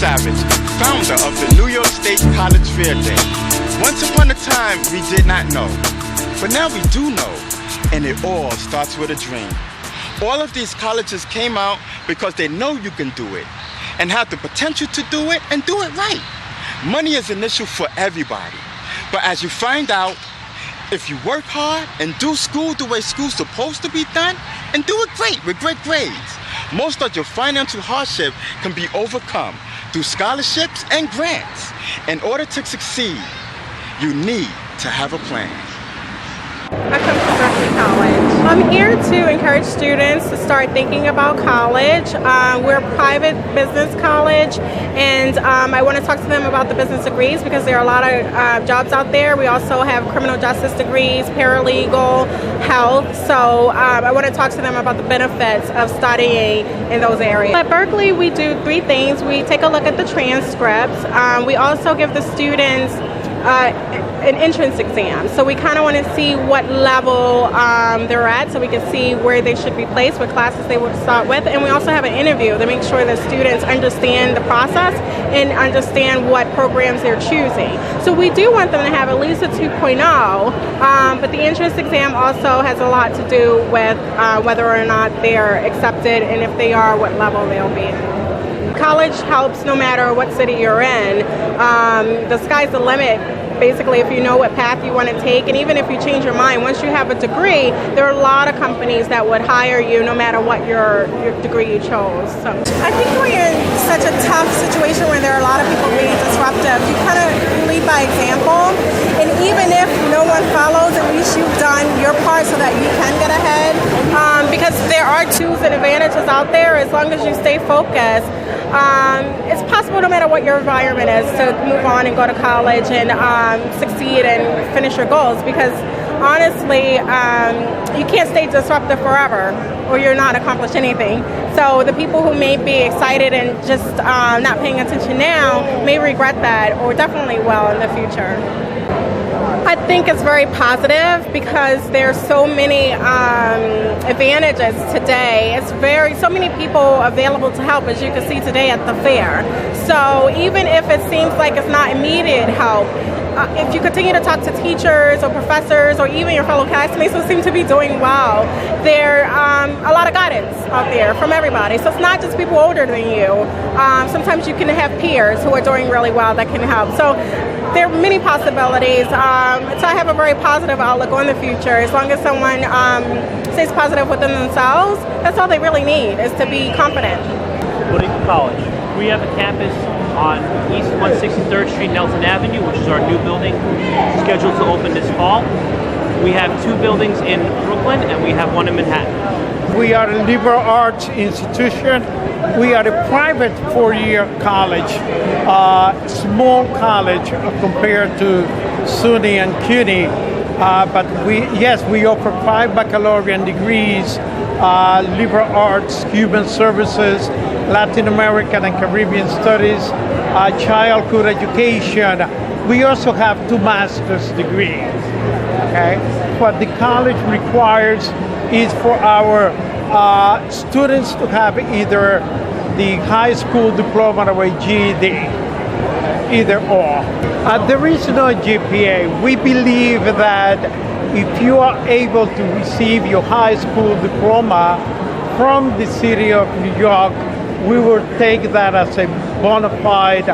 Savage, founder of the New York State College Fair Day. Once upon a time, we did not know, but now we do know, and it all starts with a dream. All of these colleges came out because they know you can do it, and have the potential to do it and do it right. Money is an issue for everybody, but as you find out, if you work hard and do school the way school's supposed to be done, and do it great with great grades, most of your financial hardship can be overcome through scholarships and grants. In order to succeed, you need to have a plan. I come from Berkeley College. I'm here to encourage students to start thinking about college. We're a private business college, and I want to talk to them about the business degrees because there are a lot of jobs out there. We also have criminal justice degrees, paralegal, health. So I want to talk to them about the benefits of studying in those areas. At Berkeley, we do three things. We take a look at the transcripts. We also give the students an entrance exam. So we kind of want to see what level they're at so we can see where they should be placed, what classes they would start with. And we also have an interview to make sure that students understand the process and understand what programs they're choosing. So we do want them to have at least a 2.0, but the entrance exam also has a lot to do with whether or not they're accepted, and if they are, what level they'll be in. College helps no matter what city you're in. The sky's the limit, basically, if you know what path you want to take. And even if you change your mind, once you have a degree, there are a lot of companies that would hire you no matter what your degree you chose. So I think we're in such a tough situation where there are a lot of people being disruptive. You kind of lead by example. And even if no one follows, at least you've done your part so that you can get ahead. Because there are tools and advantages out there as long as you stay focused. It's possible no matter what your environment is to move on and go to college and succeed and finish your goals, because honestly you can't stay disruptive forever or you're not accomplish anything. So the people who may be excited and just not paying attention now may regret that, or definitely will in the future. I think it's very positive because there's so many advantages today. It's so many people available to help, as you can see today at the fair. So even if it seems like it's not immediate help, if you continue to talk to teachers or professors or even your fellow classmates who seem to be doing well, there's a lot of guidance out there from everybody. So it's not just people older than you. Sometimes you can have peers who are doing really well that can help. So there are many possibilities. So I have a very positive outlook on the future. As long as someone stays positive within themselves, that's all they really need, is to be confident. Whittier College. We have a campus on East 163rd Street, Nelson Avenue, which is our new building, scheduled to open this fall. We have two buildings in Brooklyn, and we have one in Manhattan. We are a liberal arts institution. We are a private four-year college, small college compared to SUNY and CUNY. But we offer 5 baccalaureate degrees, liberal arts, human services, Latin American and Caribbean studies, childhood education. We also have 2 master's degrees. Okay, what the college requires is for our students to have either the high school diploma or a GED, either or. There is no GPA. We believe that if you are able to receive your high school diploma from the city of New York, we will take that as a bona fide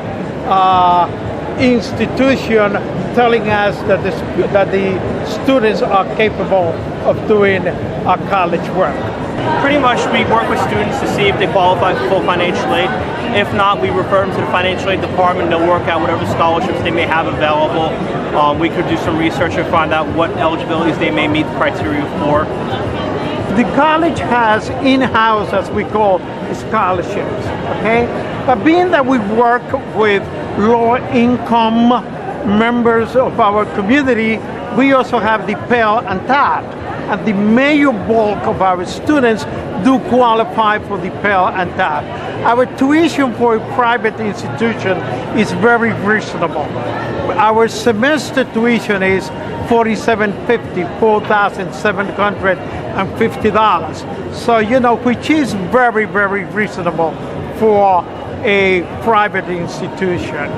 institution, telling us that the students are capable of doing college work. Pretty much we work with students to see if they qualify for full financial aid. If not, we refer them to the financial aid department. They'll work out whatever scholarships they may have available. We could do some research and find out what eligibilities they may meet the criteria for. The college has in-house, as we call, scholarships, okay? But being that we work with low-income members of our community, we also have the Pell and TAP. And the major bulk of our students do qualify for the Pell and TAP. Our tuition for a private institution is very reasonable. Our semester tuition is $4,750, $4,750. So, which is very, very reasonable for a private institution.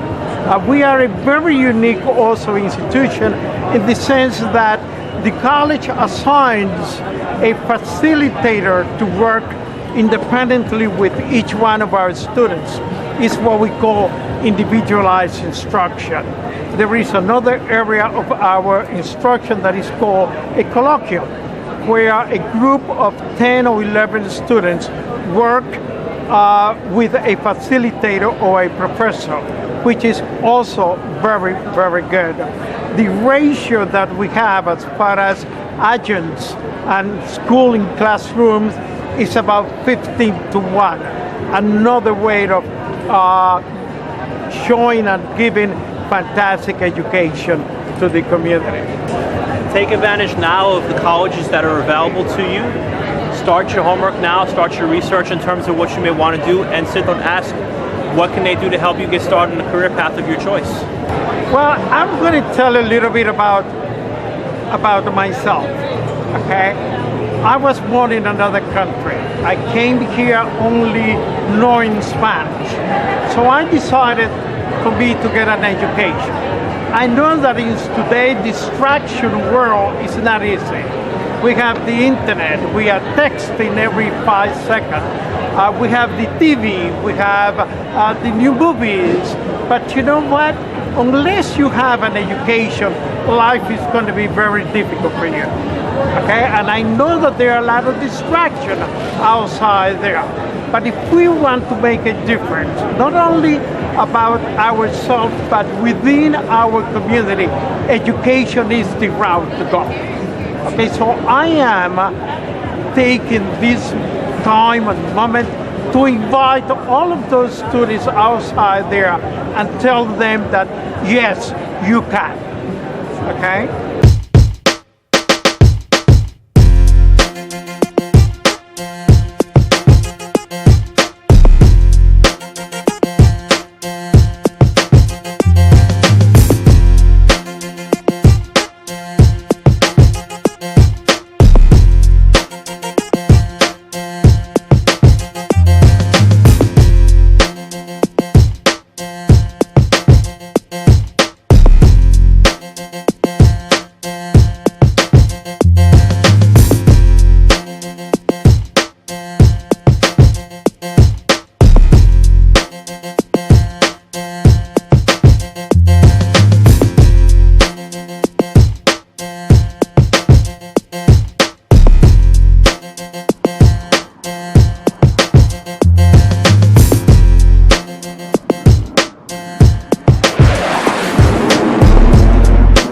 We are a very unique also institution in the sense that the college assigns a facilitator to work independently with each one of our students. It's what we call individualized instruction. There is another area of our instruction that is called a colloquium, where a group of 10 or 11 students work with a facilitator or a professor, which is also very, very good. The ratio that we have as far as adjuncts and schooling classrooms is about 15-1. Another way of showing and giving fantastic education to the community. Take advantage now of the colleges that are available to you. Start your homework now, start your research in terms of what you may want to do, and sit and ask, what can they do to help you get started in the career path of your choice? Well, I'm going to tell a little bit about myself, okay? I was born in another country. I came here only knowing Spanish. So I decided for me to get an education. I know that in today's distraction world, it's not easy. We have the internet, we are texting every 5 seconds. We have the TV, we have the new movies. But you know what? Unless you have an education, life is going to be very difficult for you. Okay, and I know that there are a lot of distraction outside there. But if we want to make a difference, not only about ourselves, but within our community, education is the route to go. Okay, so I am taking this time and moment to invite all of those students outside there and tell them that, yes, you can. Okay?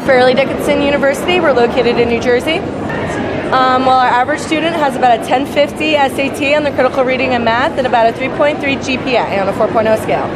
Fairleigh Dickinson University. We're located in New Jersey. Well, our average student has about a 1050 SAT on the critical reading and math and about a 3.3 GPA on a 4.0 scale.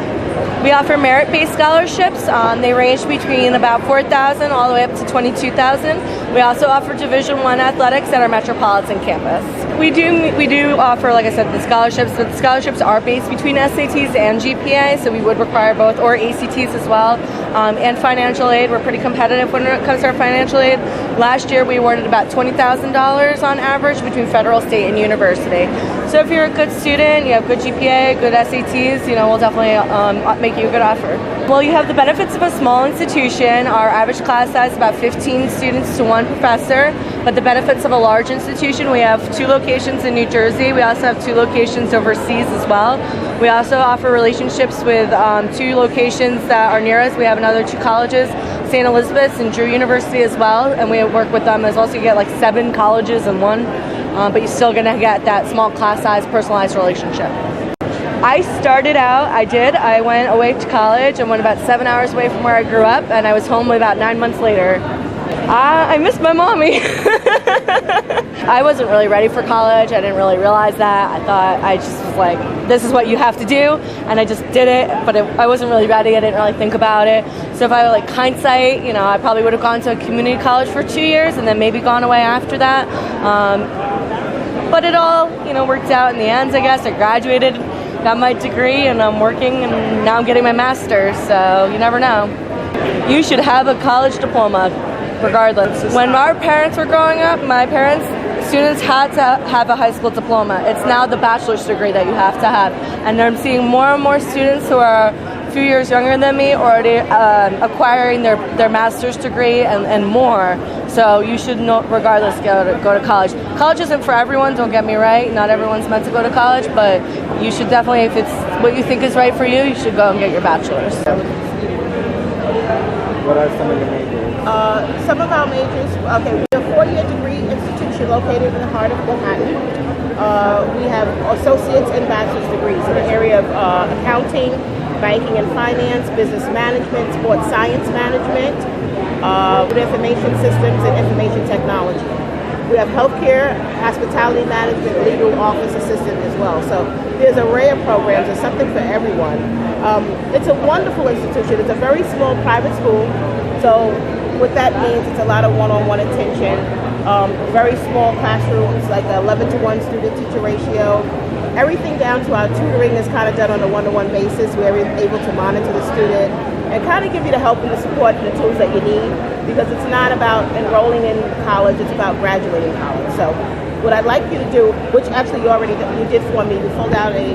We offer merit-based scholarships. They range between about $4,000 all the way up to $22,000. We also offer Division I athletics at our metropolitan campus. We do offer, like I said, the scholarships, but the scholarships are based between SATs and GPA, so we would require both, or ACTs as well, and financial aid. We're pretty competitive when it comes to our financial aid. Last year we awarded about $20,000 on average between federal, state, and university. So if you're a good student, you have good GPA, good SATs, we'll definitely make you a good offer. Well, you have the benefits of a small institution. Our average class size is about 15 students to one professor, but the benefits of a large institution, we have 2 locations in New Jersey. We also have 2 locations overseas as well. We also offer relationships with 2 locations that are near us. We have another 2 colleges, St. Elizabeth's and Drew University as well, and we work with them as well. So you get like 7 colleges in one, but you're still gonna get that small class size, personalized relationship. I started out, I went away to college and went about 7 hours away from where I grew up, and I was home about 9 months later. I missed my mommy. I wasn't really ready for college. I didn't really realize that. I thought, I just was like, this is what you have to do, and I just did it, but I wasn't really ready. I didn't really think about it. So if I like hindsight, I probably would have gone to a community college for 2 years and then maybe gone away after that. But it all, worked out in the end, I guess. I graduated, got my degree, and I'm working, and now I'm getting my master's, so you never know. You should have a college diploma, regardless. When our parents were growing up, my parents students had to have a high school diploma. It's now the bachelor's degree that you have to have. And I'm seeing more and more students who are a few years younger than me already acquiring their master's degree and more. So you should, regardless, go to college. College isn't for everyone, don't get me right. Not everyone's meant to go to college, but you should definitely, if it's what you think is right for you, you should go and get your bachelor's. What are some of your majors? Some of our majors, okay, we're a 4-year degree institution located in the heart of Manhattan. We have associates and bachelor's degrees in the area of accounting, banking and finance, business management, sports science management, with information systems and information technology. We have healthcare, hospitality management, legal office assistant as well. So there's an array of programs. There's something for everyone. It's a wonderful institution. It's a very small private school. So what that means, it's a lot of one-on-one attention. Very small classrooms, like 11-to-1 student-teacher ratio. Everything down to our tutoring is kind of done on a one-to-one basis. We're able to monitor the student and kind of give you the help and the support and the tools that you need, because it's not about enrolling in college, it's about graduating college. So what I'd like you to do, which actually you did for me, you filled out a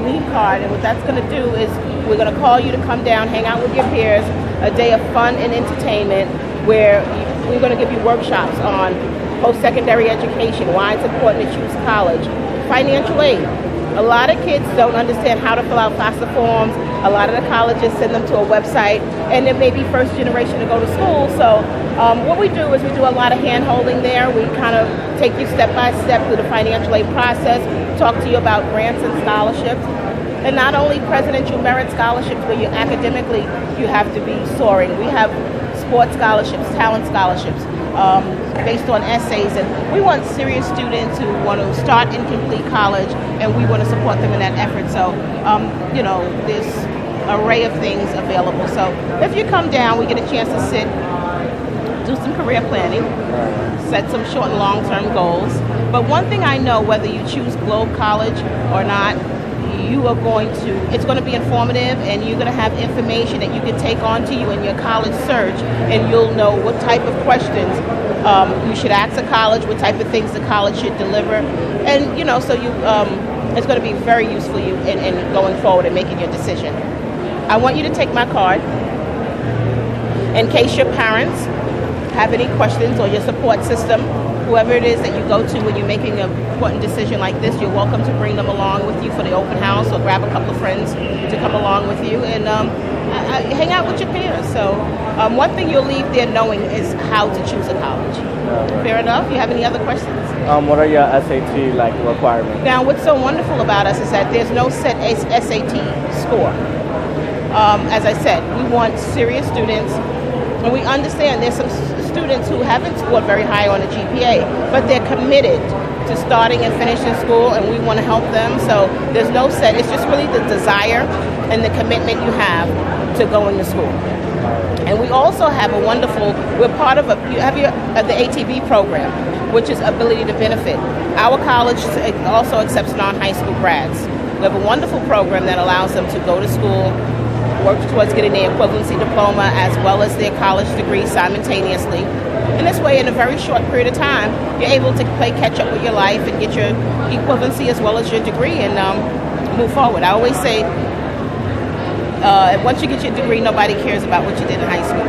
lead card, and what that's going to do is we're going to call you to come down, hang out with your peers, a day of fun and entertainment where we're going to give you workshops on post-secondary education, why it's important to choose college, financial aid. A lot of kids don't understand how to fill out FAFSA forms. A lot of the colleges send them to a website, and it may be first generation to go to school. So what we do is we do a lot of hand-holding there. We kind of take you step by step through the financial aid process, talk to you about grants and scholarships. And not only presidential merit scholarships where you academically you have to be soaring. We have sports scholarships, talent scholarships, based on essays, and we want serious students who want to start and complete college, and we want to support them in that effort. So, there's an array of things available. So if you come down, we get a chance to sit, do some career planning, set some short and long-term goals. But one thing I know, whether you choose Globe College or not, it's going to be informative, and you're going to have information that you can take on to you in your college search, and you'll know what type of questions you should ask a college, what type of things the college should deliver, and it's going to be very useful to you in going forward and making your decision. I want you to take my card in case your parents have any questions, or your support system, whoever it is that you go to when you're making an important decision like this, you're welcome to bring them along with you for the open house, or grab a couple of friends to come along with you and hang out with your peers. So one thing you'll leave there knowing is how to choose a college. Fair enough? You have any other questions? What are your SAT requirements? Now, what's so wonderful about us is that there's no set SAT score. As I said, we want serious students, and we understand there's some students who haven't scored very high on a GPA, but they're committed to starting and finishing school, and we want to help them. So there's no set. It's just really the desire and the commitment you have to going to school. And we also have we're part of the ATB program, which is Ability to Benefit. Our college also accepts non-high school grads. We have a wonderful program that allows them to go to school, work towards getting their equivalency diploma as well as their college degree simultaneously. And this way, in a very short period of time, you're able to play catch up with your life and get your equivalency as well as your degree and move forward. I always say, once you get your degree, nobody cares about what you did in high school,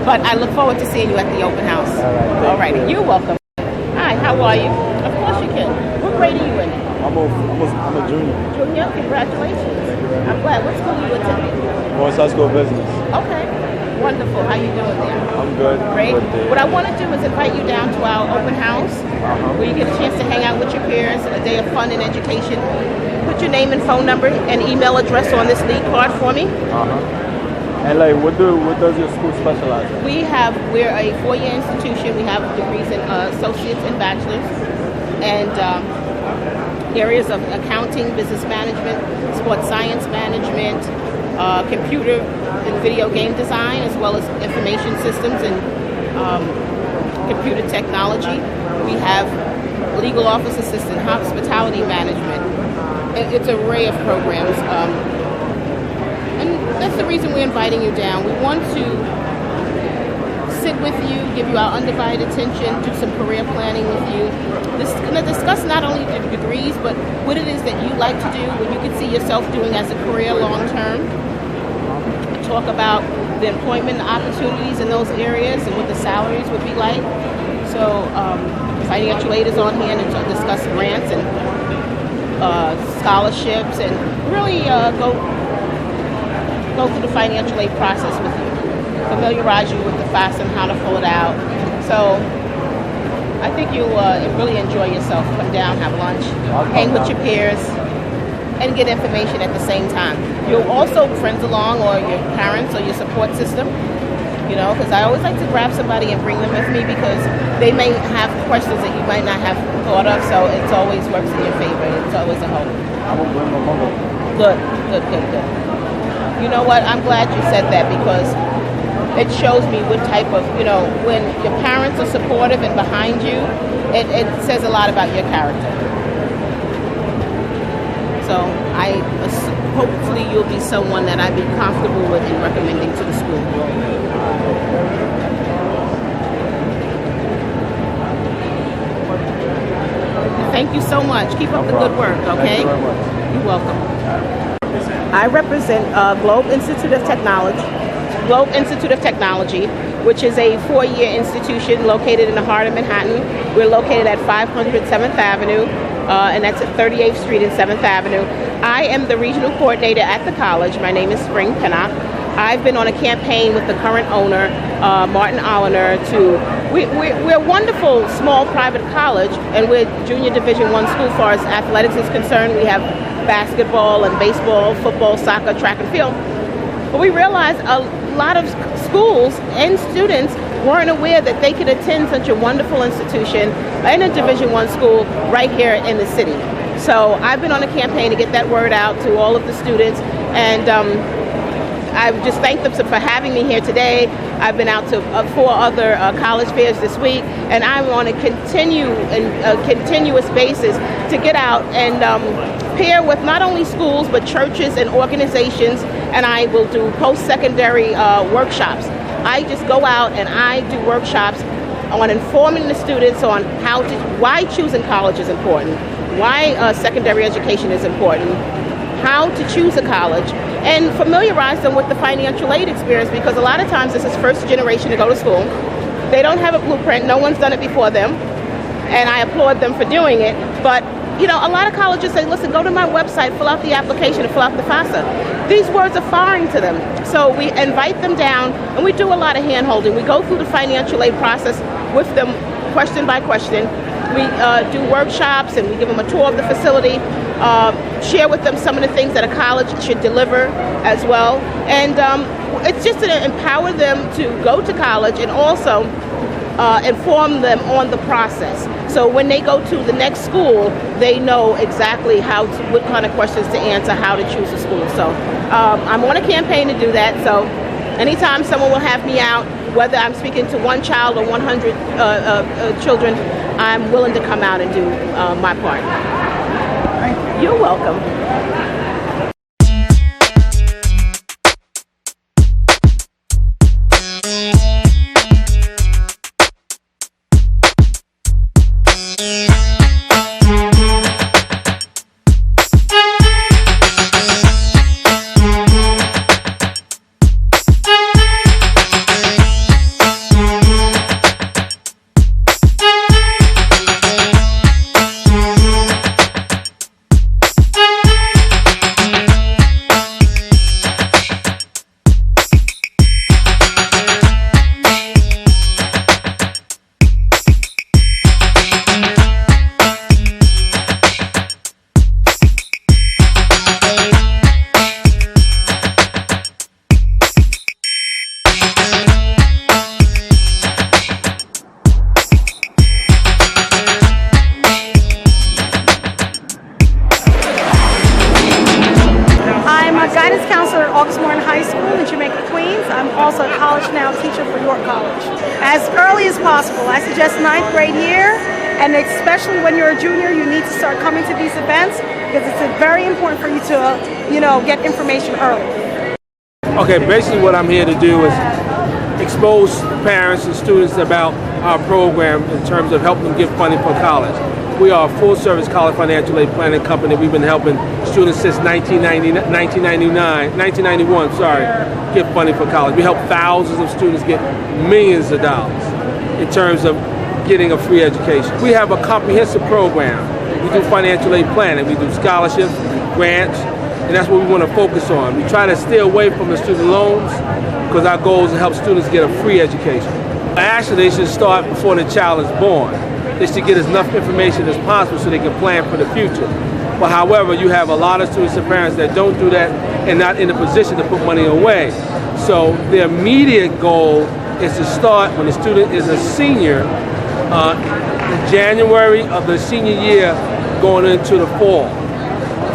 But I look forward to seeing you at the open house. All right. You're welcome. Hi, how are you? Of course you can. What grade are you in? I'm a junior. Junior? Congratulations. I'm glad. What school are you attending? Morris High School of Business. Okay. Wonderful. How you doing there? I'm good. Great. What I want to do is invite you down to our open house, where you get a chance to hang out with your peers, a day of fun and education. Put your name and phone number and email address on this lead card for me. And what does your school specialize in? We're a 4-year institution. We have degrees in associates and bachelors, and areas of accounting, business management, sports science management, computer and video game design, as well as information systems and computer technology. We have legal office assistant, hospitality management. It's an array of programs. And that's the reason we're inviting you down. We want to sit with you, give you our undivided attention, do some career planning with you. This is going to discuss not only the degrees, but what it is that you like to do, what you can see yourself doing as a career long term. Talk about the employment opportunities in those areas and what the salaries would be like. So financial aid is on hand to discuss grants and scholarships, and really go through the financial aid process with you. Familiarize you with the FAFSA and how to fill it out. So I think you'll really enjoy yourself. Come down, have lunch, hang with your peers, and get information at the same time. You'll also friends along, or your parents, or your support system. You know, because I always like to grab somebody and bring them with me, because they may have questions that you might not have thought of. So it always works in your favor. It's always a hope. Good. You know what? I'm glad you said that, because it shows me what type of, when your parents are supportive and behind you, it says a lot about your character. So hopefully you'll be someone that I'd be comfortable with in recommending to the school. Thank you so much. Keep up the good work, okay? You're welcome. I represent Globe Institute of Technology, which is a 4-year institution located in the heart of Manhattan. We're located at 500 7th Avenue, and that's at 38th Street and 7th Avenue. I am the regional coordinator at the college. My name is Spring Pinnock. I've been on a campaign with the current owner, Martin Oliner, we're a wonderful small private college, and we're junior Division I school as far as athletics is concerned. We have basketball and baseball, football, soccer, track and field. But we realized a lot of schools and students weren't aware that they could attend such a wonderful institution in a Division I school right here in the city. So I've been on a campaign to get that word out to all of the students, and I just thank them for having me here today. I've been out to 4 other college fairs this week, and I'm on a continuous basis to get out and pair with not only schools but churches and organizations, and I will do post-secondary workshops. I just go out and I do workshops on informing the students on why choosing college is important, why secondary education is important, how to choose a college, and familiarize them with the financial aid experience, because a lot of times this is first generation to go to school. They don't have a blueprint. No one's done it before them, and I applaud them for doing it. But a lot of colleges say, listen, go to my website, fill out the application, and fill out the FAFSA. These words are foreign to them. So we invite them down, and we do a lot of hand-holding. We go through the financial aid process with them, question by question. We do workshops, and we give them a tour of the facility, share with them some of the things that a college should deliver as well. And it's just to empower them to go to college, and also inform them on the process. So when they go to the next school, they know exactly what kind of questions to answer, how to choose a school. So I'm on a campaign to do that. So anytime someone will have me out, whether I'm speaking to 1 child or 100 children, I'm willing to come out and do my part. You're welcome. As early as possible. I suggest 9th grade year, and especially when you're a junior, you need to start coming to these events, because it's very important for you to, get information early. Okay, basically what I'm here to do is expose parents and students about our program in terms of helping them get funding for college. We are a full-service college financial aid planning company. We've been helping students since 1991, get funding for college. We help thousands of students get millions of dollars in terms of getting a free education. We have a comprehensive program. We do financial aid planning. We do scholarships, grants, and that's what we want to focus on. We try to stay away from the student loans because our goal is to help students get a free education. Actually, they should start before the child is born. They should get as enough information as possible so they can plan for the future. But however, you have a lot of students and parents that don't do that and not in a position to put money away. So the immediate goal is to start when the student is a senior, in January of the senior year going into the fall,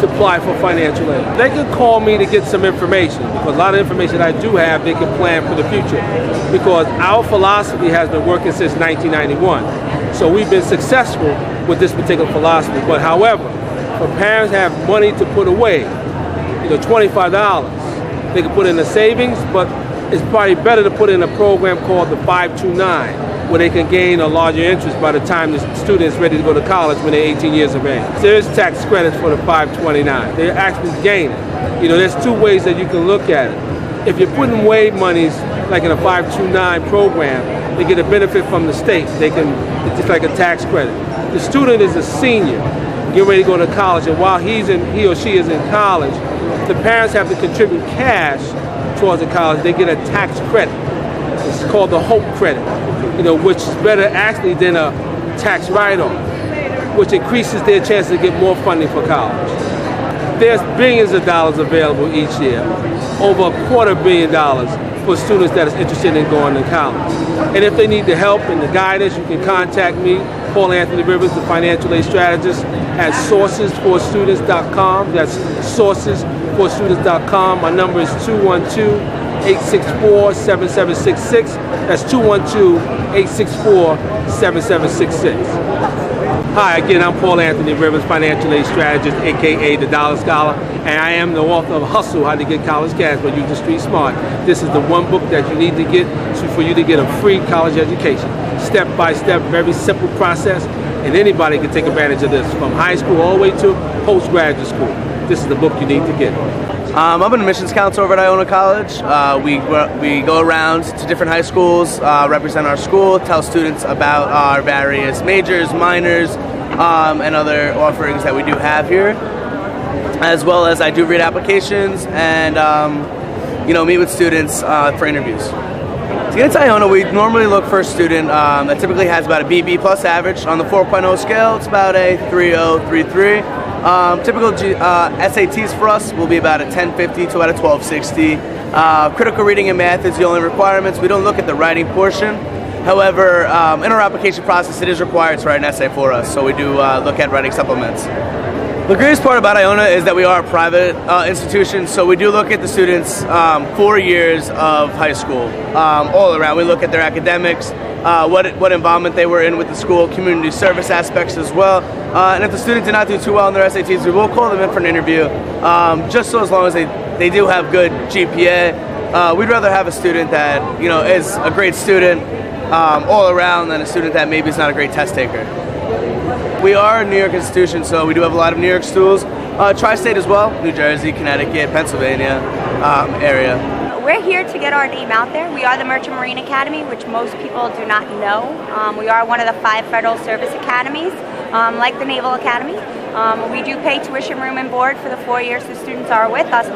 to apply for financial aid. They can call me to get some information, because a lot of information I do have, they can plan for the future. Because our philosophy has been working since 1991. So we've been successful with this particular philosophy. But however, for parents to have money to put away, $25, they can put in a savings, but it's probably better to put in a program called the 529, where they can gain a larger interest by the time the student is ready to go to college when they're 18 years of age. There is tax credits for the 529. They're actually gaining. There's two ways that you can look at it. If you're putting away monies like in a 529 program, they get a benefit from the state. It's just like a tax credit. The student is a senior, getting ready to go to college, and while he or she is in college, the parents have to contribute cash towards the college. They get a tax credit. It's called the Hope Credit, which is better actually than a tax write-off, which increases their chances to get more funding for college. There's billions of dollars available each year, over $250 million for students that are interested in going to college. And if they need the help and the guidance, you can contact me, Paul Anthony Rivers, the financial aid strategist, at sourcesforstudents.com. That's sourcesforstudents.com. My number is 212-864-7766. That's 212-864-7766. Hi, again, I'm Paul Anthony Rivers, financial aid strategist, aka the Dollar Scholar, and I am the author of Hustle, How to Get College Cash by Using Street Smart. This is the one book that you need to get for you to get a free college education. Step by step, very simple process, and anybody can take advantage of this, from high school all the way to postgraduate school. This is the book you need to get. I'm an admissions counselor over at Iona College. We go around to different high schools, represent our school, tell students about our various majors, minors, and other offerings that we do have here. As well as I do read applications and meet with students for interviews. To get into Iona, we normally look for a student that typically has about a BB plus average. On the 4.0 scale, it's about a 3.0, 3.3. Typical SATs for us will be about a 1050 to about a 1260. Critical reading and math is the only requirements. We don't look at the writing portion. However, in our application process, it is required to write an essay for us, so we do look at writing supplements. The greatest part about Iona is that we are a private institution, so we do look at the students' 4 years of high school all around. We look at their academics, what involvement they were in with the school, community service aspects as well. And if the student did not do too well in their SATs, we will call them in for an interview, just so as long as they do have good GPA. We'd rather have a student that is a great student all around than a student that maybe is not a great test taker. We are a New York institution, so we do have a lot of New York schools. Tri-state as well, New Jersey, Connecticut, Pennsylvania area. We're here to get our name out there. We are the Merchant Marine Academy, which most people do not know. We are one of the 5 federal service academies, like the Naval Academy. We do pay tuition, room, and board for the 4 years the students are with us.